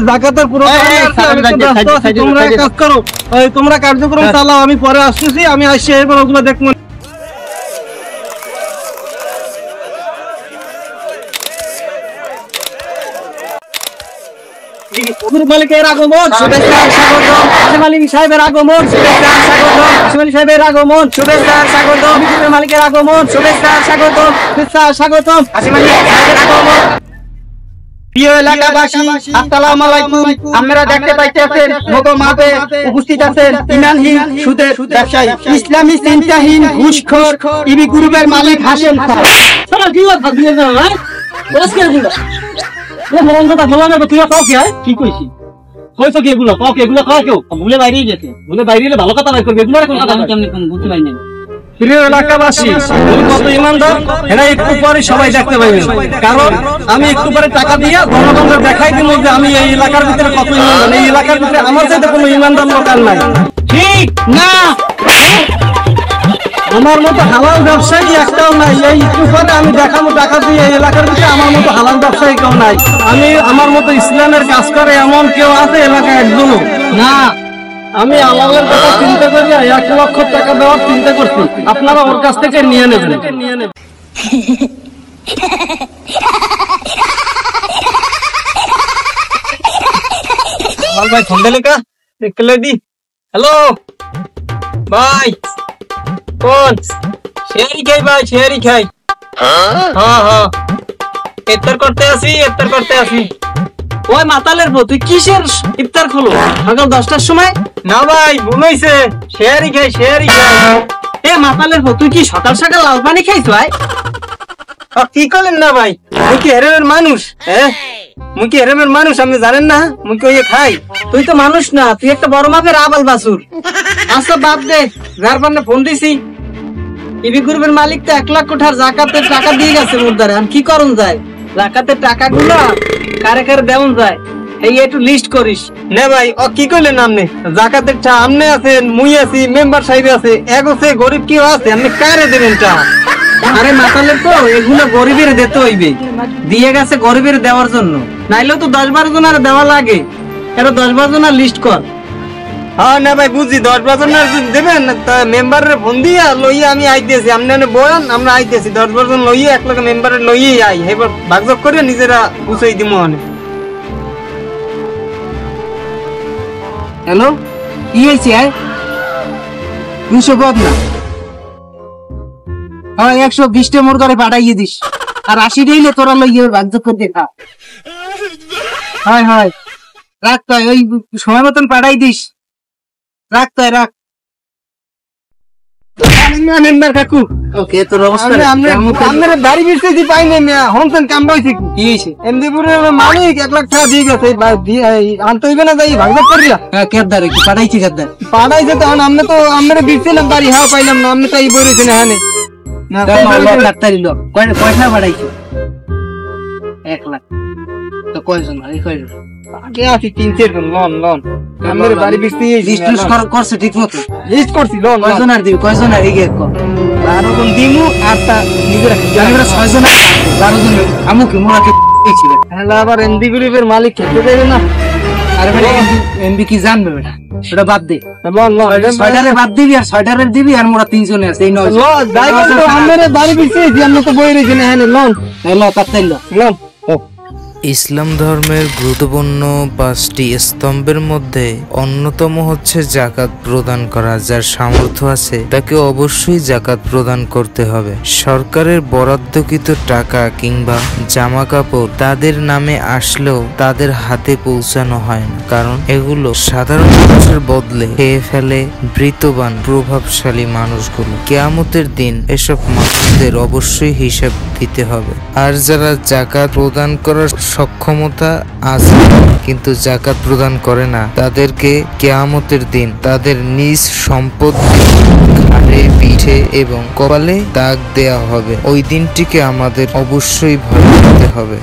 জাকাতের পুরো তোমরা কাজ করো, তোমরা কার্যক্রম চালাও, আমি পরে আসতেছি, আমি আসছি এরপর ওগুলো দেখবো। মালিকের আগমন, শুভেচ্ছা স্বাগতম। মালিক সাহেবের আগমন, শুভেচ্ছা স্বাগতম। সাহেবের আগমন, শুভেচ্ছা স্বাগতম। মালিকের আগমন, শুভেচ্ছা স্বাগতম, শুভেচ্ছা স্বাগতম। সাহেবের আগমন। প্রিয় এলাকাবাসী, আসসালামু আলাইকুম। আপনারা দেখতে পাইতেছেন মগমাবে উপস্থিত আছেন ইমানহীন সুদের ব্যবসায়ী, ইসলামী চিন্তাহীন ঘুষখোর ইবি গ্রুপের মালিক হাশেম খান। কি কথা দিয়ে না ভাই, বসকে দিলা কি কইছি কইছো কি এগুলো কাউকে এগুলো খাওয়া কেউ ভুলে বাইরেই গেছে, ভুলে বাইরে এলে ভালো কথা বাইর করবে, এগুলো বুঝতে পারি না। প্রিয় এলাকাবাসী, কত ইমানদার এরা একটু পরে সবাই দেখতে পাইবেন, কারণ আমি একটু পরে টাকা দিয়ে জনগণকে দেখাই দিব যে আমি এই এলাকার ভিতরে কত ইমানদার। এই এলাকার ভিতরে আমার চাইতে কোনো ইমানদার লোক আর নাই। ঠিক না, আমার মতো হালাল ব্যবসায়ী একটাও নাই। এই একটু পরে আমি দেখাবো টাকা দিয়ে এই এলাকার ভিতরে আমার মতো হালাল ব্যবসায়ী কেউ নাই। আমি আমার মতো ইসলামের কাজ করে এমন কেউ আছে এলাকায় একজনও না। আমি আল্লাহর কথা চিন্তা করি, 1 লক্ষ টাকা দেওয়ার চিন্তা করছি, আপনারা ওর কাছ থেকে নিয়ে নেবেন। ভাই ফোন দিলে কা দেখলে দি। হ্যালো ভাই, কোন শেয়ারি খাই ভাই, শেয়ারি খাই। হ্যাঁ হ্যাঁ, ইফতার করতে আসি। ওই মাতালের বউ, তুই কিসের ইফতার খোলো সকাল 10টার সময়? না ভাই ঘুমাইছে, শেয়ারি খাই। এ মাতালের বউ, তুই কি সকাল সকাল লাল পানি খাইছ ভাই? কি করলেন না ভাই, মুই কি হেরেমের মানুষ? মুই কি হেরেমের মানুষ আপনি জানেন না? মুই কি ওই খাই? তুই তো মানুষ না, তুই একটা বড় মাপের আবাল বাসুর। আচ্ছা বাদ দে, যার পান্নে ফোন দিছি ইবি গ্রুপের মালিক তো 1 লক্ষ জাকাতের টাকা দিয়ে গেছে মুদ্দারে। আর কি করুন যায়, জাকাতের টাকাগুলো কারে কারে দেওয়া যায় এই একটু লিস্ট করিস না ভাই। ও কি কইলেন আপনি? জাকাতের টা আমনে আছেন, মুই আছি, মেম্বার সাহেব আছে, এগোছে গরিব কেউ আছে, আপনি কারে দেবেন টা? আরে মাতালের তো এগুলো গরিবের দিতে হইবে, দিয়ে গেছে গরিবের দেওয়ার জন্য, নাইলেও তো 10-12 জনের দেওয়া লাগে। এরা 10-12 জনের লিস্ট কর। হ্যাঁ না ভাই বুঝছি, 10-12 জনের দেবেন, মেম্বারের ফোন দিয়া লইয়া আমি আইতেছি, আপনি বলেন আমরা আইতেছি, 10-12 জন লইয়া 1 লক্ষ মেম্বারের লইয়াই আই, এবার ভাগযোগ করে নিজেরা বুঝাই দিব। হ্যালো, কি হয়েছে? 200 পদ না, হ্যাঁ 120টা মোর ঘরে পাঠাইয়ে দিস, আর 80 দিলে তোরা লইয়ে ভাগযোগ করে দেখা। হয় রাখ, তাই ওই সময় মতন পাঠাই দিস, রাখ তাই রাখ। কাকু ওকে, তোর অবস্থা আপনার বাড়ি বিরতে পাই না, হোমসেন কামড়া হয়েছে কি হয়েছে? এমদিপুরের মালিক 1 লাখ টাকা দিয়ে গেছে, আনতে হইবে না, যাই ভাগযোগ করিয়া। কেদার কি পাঠাইছি? কেদার পাঠাইছে, তখন আমরা তো আমরা বিরছিলাম বাড়ি, হাওয়া পাইলাম না, আপনি তাই বলেছেন। হ্যাঁ ডাক্তারি লোক কয়টা পাঠাইছে? 1 লাখ। তো কয়জন ভাই? কয়জন আগে আছি? 3-4 জন। লোন আমাদের বাড়ি বিক্রি লিস্ট করছে ঠিক মতো? লিস্ট করছি। লোন কয়জন আর দিবি? কয়জন আর ইগে কর 12 জন দিমু, আর তা নিজেরা 6 জন আর 12 জন আমুকে মোরাকে ছিল। হ্যালো, আবার এমডি গ্রুপের মালিক খেতে দেবে না? আরে ভাই এমবি কি জানবে বেটা, সেটা বাদ দে। লোন 6টারে বাদ দিবি, আর 6টারে দিবি, আর মোরা 3 জনে আছে। এই 9 আমাদের বাড়ি বিক্রি আমরা তো বই রইছি না। হ্যাঁ লোন তাই লোন। ইসলাম ধর্মের গুরুত্বপূর্ণ 5টি স্তম্ভের মধ্যে অন্যতম হচ্ছে জাকাত প্রদান করা। যার সামর্থ্য আছে তাকে অবশ্যই জাকাত প্রদান করতে হবে। সরকারের বরাদ্দকৃত টাকা কিংবা জামা কাপড় তাদের নামে আসলেও তাদের হাতে পৌঁছানো হয় না, কারণ এগুলো সাধারণ মানুষের বদলে খেয়ে ফেলে বৃত্তবান প্রভাবশালী মানুষগুলো। কিয়ামতের দিন এসব মানুষদের অবশ্যই হিসাব দিতে হবে। আর যারা জাকাত প্রদান করার সক্ষমতা আছে কিন্তু জাকাত প্রদান করে না, তাদেরকে কিয়ামতের দিন তাদের নিজ সম্পদ ঘাড়ে, পিঠে এবং কপালে দাগ দেয়া হবে। ওই দিনটিকে আমাদের অবশ্যই ভয় করতে হবে।